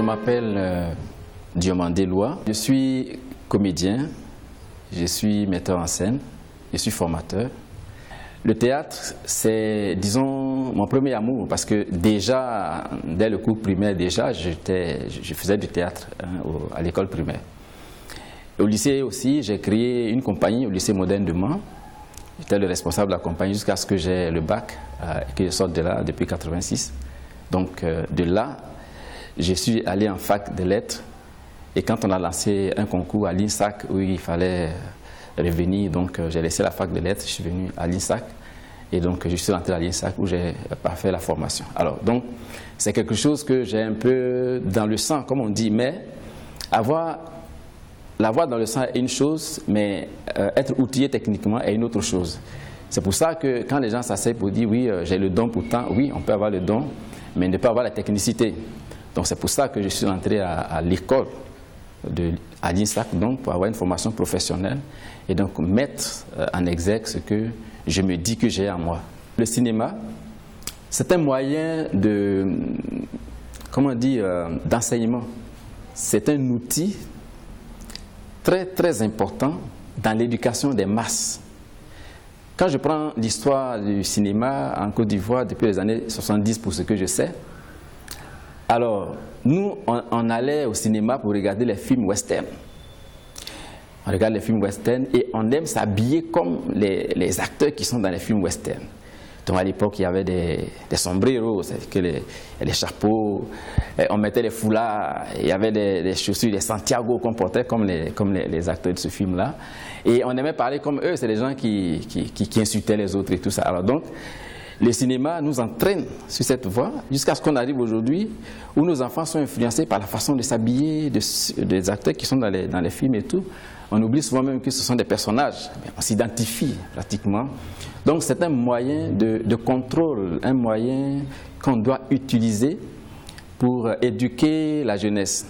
m'appelle Diomandé Loua. Je suis comédien, je suis metteur en scène, je suis formateur. Le théâtre, c'est, disons, mon premier amour parce que déjà, dès le cours primaire, je faisais du théâtre à l'école primaire. Au lycée aussi, j'ai créé une compagnie au lycée moderne de Mans. J'étais le responsable de la compagnie jusqu'à ce que j'ai le bac et que je sorte de là depuis 1986. Donc de là, je suis allé en fac de lettres et quand on a lancé un concours à l'INSAC où il fallait revenir, donc j'ai laissé la fac de lettres, je suis venu à l'INSAC et donc je suis rentré à l'INSAC où j'ai fait la formation. Alors donc c'est quelque chose que j'ai un peu dans le sang comme on dit, mais l'avoir dans le sang est une chose, mais être outillé techniquement est une autre chose. C'est pour ça que quand les gens s'asseyent pour dire oui, j'ai le don pourtant, oui, on peut avoir le don, mais ne pas avoir la technicité. Donc c'est pour ça que je suis entré à l'école, à l'INSAC, donc pour avoir une formation professionnelle et donc mettre en exergue ce que je me dis que j'ai en moi. Le cinéma, c'est un moyen de, comment dire, d'enseignement. C'est un outil très important dans l'éducation des masses. Quand je prends l'histoire du cinéma en Côte d'Ivoire depuis les années 70 pour ce que je sais, alors nous on allait au cinéma pour regarder les films western. On regarde les films western et on aime s'habiller comme les acteurs qui sont dans les films western. Donc à l'époque, il y avait des sombreros, c'est-à-dire que les chapeaux, on mettait les foulards, il y avait des chaussures, des Santiago qu'on portait comme les acteurs de ce film-là. Et on aimait parler comme eux, c'est des gens qui insultaient les autres et tout ça. Alors donc, le cinéma nous entraîne sur cette voie jusqu'à ce qu'on arrive aujourd'hui où nos enfants sont influencés par la façon de s'habiller des acteurs qui sont dans les films et tout. On oublie souvent même que ce sont des personnages, on s'identifie pratiquement. Donc c'est un moyen de contrôle, un moyen qu'on doit utiliser pour éduquer la jeunesse.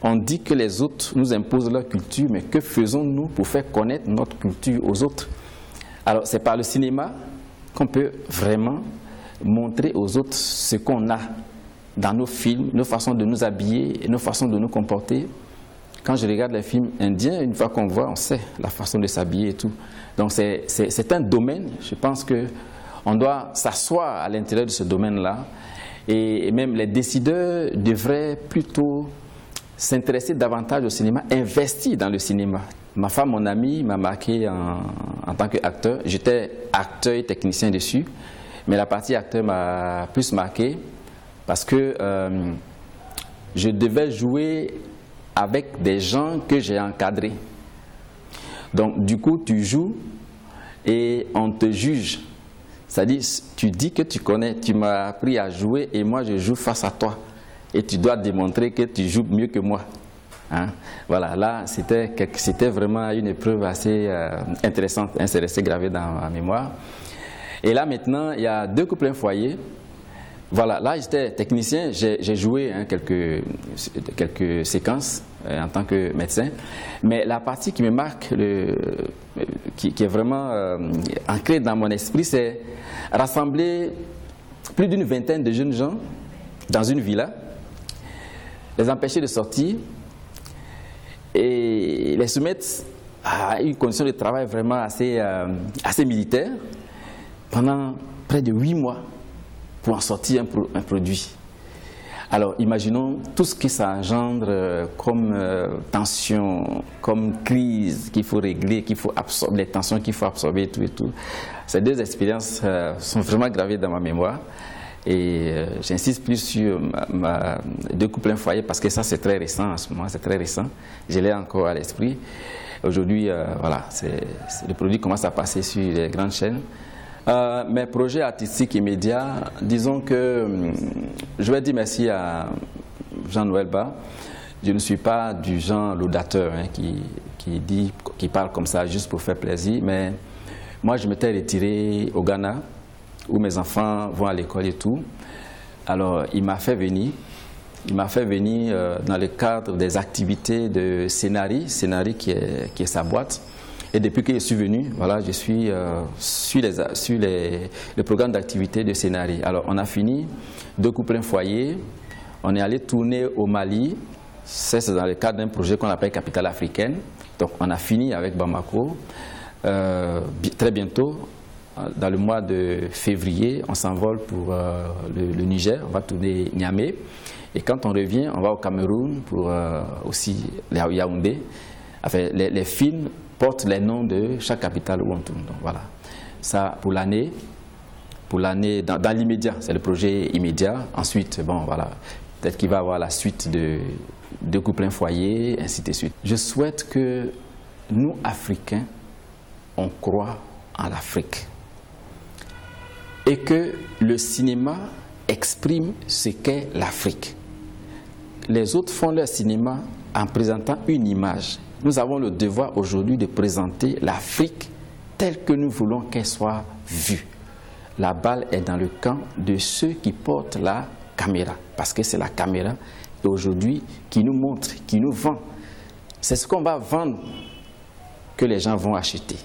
On dit que les autres nous imposent leur culture, mais que faisons-nous pour faire connaître notre culture aux autres? Alors c'est par le cinéma qu'on peut vraiment montrer aux autres ce qu'on a dans nos films, nos façons de nous habiller, nos façons de nous comporter. Quand je regarde les films indiens, une fois qu'on voit, on sait la façon de s'habiller et tout. Donc c'est un domaine, je pense qu'on doit s'asseoir à l'intérieur de ce domaine-là. Et même les décideurs devraient plutôt s'intéresser davantage au cinéma, investir dans le cinéma. Ma femme, mon amie, m'a marqué en tant qu'acteur. J'étais acteur et technicien dessus, mais la partie acteur m'a plus marqué parce que je devais jouer avec des gens que j'ai encadrés. Donc du coup, tu joues et on te juge. C'est-à-dire, tu dis que tu connais, tu m'as appris à jouer et moi je joue face à toi. Et tu dois démontrer que tu joues mieux que moi. Hein? Voilà, là c'était vraiment une épreuve assez intéressante, c'est resté gravé dans ma mémoire. Et là maintenant, il y a 2 couples, un foyer. Voilà, là j'étais technicien, j'ai joué quelques séquences en tant que médecin, mais la partie qui me marque, qui est vraiment ancrée dans mon esprit, c'est rassembler plus d'une vingtaine de jeunes gens dans une villa, les empêcher de sortir et les soumettre à une condition de travail vraiment assez militaire pendant près de 8 mois. Pour en sortir un produit. Alors imaginons tout ce que ça engendre comme tension, comme crise qu'il faut régler, qu'il faut absorber, les tensions qu'il faut absorber et tout. Ces 2 expériences sont vraiment gravées dans ma mémoire et j'insiste plus sur 2 couples, un foyer parce que ça c'est très récent en ce moment, c'est très récent. Je l'ai encore à l'esprit. Aujourd'hui, voilà, le produit commence à passer sur les grandes chaînes. Mes projets artistiques immédiats, disons que je vais dire merci à Jean-Noël Bas. Je ne suis pas du genre laudateur qui parle comme ça juste pour faire plaisir, mais moi je m'étais retiré au Ghana où mes enfants vont à l'école et tout. Alors il m'a fait venir dans le cadre des activités de Scénarii qui est sa boîte. Et depuis que je suis venu, voilà, je suis sur le programme d'activité de Scénarii. Alors, on a fini 2 couples, un foyer. On est allé tourner au Mali, c'est dans le cadre d'un projet qu'on appelle Capitale africaine. Donc on a fini avec Bamako. Très bientôt, dans le mois de février, on s'envole pour le Niger, on va tourner Niamey. Et quand on revient, on va au Cameroun pour aussi Yaoundé. Enfin, les films portent les noms de chaque capitale où on tourne. Donc voilà, ça pour l'année. Dans l'immédiat, c'est le projet immédiat. Ensuite, bon voilà, peut-être qu'il va y avoir la suite de coups plein foyer, ainsi de suite. Je souhaite que nous, Africains, on croit en l'Afrique. Et que le cinéma exprime ce qu'est l'Afrique. Les autres font leur cinéma en présentant une image. Nous avons le devoir aujourd'hui de présenter l'Afrique telle que nous voulons qu'elle soit vue. La balle est dans le camp de ceux qui portent la caméra, parce que c'est la caméra aujourd'hui qui nous montre, qui nous vend. C'est ce qu'on va vendre que les gens vont acheter.